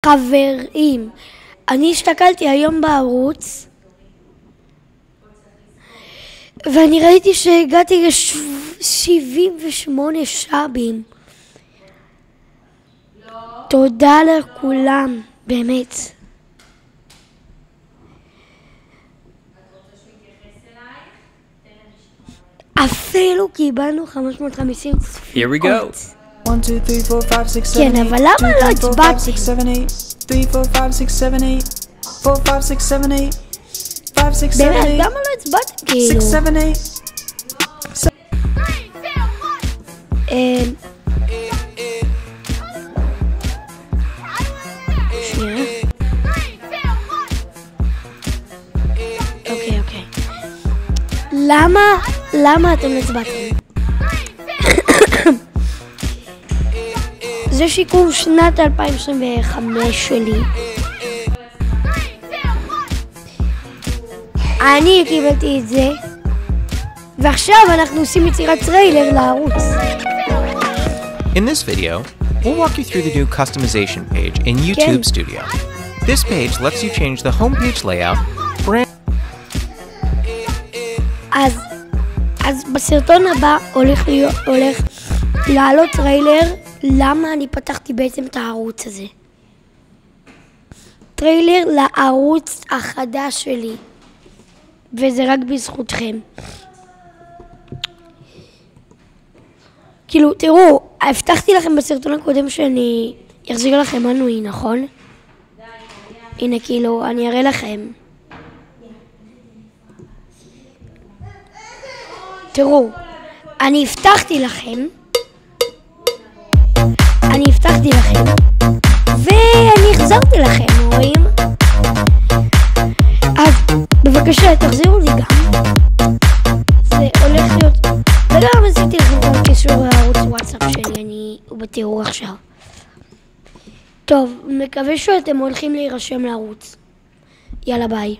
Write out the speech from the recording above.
חברים, אני הסתכלתי היום בערוץ, ואני ראיתי שהגעתי ל-78 שבים. תודה לכולם, באמת. אפילו קיבלנו 550 צפיות. כן, אבל למה לא הצבעתי? באמת, למה לא הצבעתי כאילו? שנייה. אוקיי. למה אתם לא הצבעתם? זה שיקום שנת 2025 שלי. אני קיבלתי את זה, ועכשיו אנחנו עושים יצירת טריילר לערוץ. In this video, we'll walk you through the new customization page in YouTube Studio. This page lets you change the homepage layout, אז בסרטון הבא הולך לעלות טריילר למה אני פתחתי בעצם את הערוץ הזה. טריילר לערוץ החדש שלי, וזה רק בזכותכם. כאילו, תראו, הבטחתי לכם בסרטון הקודם שאני אחזיר לכם מנוי, נכון? הנה, כאילו, אני אראה לכם. תראו, אני הבטחתי לכם, ואני החזרתי לכם, רואים? אז בבקשה, תחזירו לי גם. זה הולך להיות... וגם עשיתי לכם גם קישור לערוץ וואטסאפ שלי, הוא בתיאור עכשיו. טוב, מקווה שאתם הולכים להירשם לערוץ. יאללה ביי.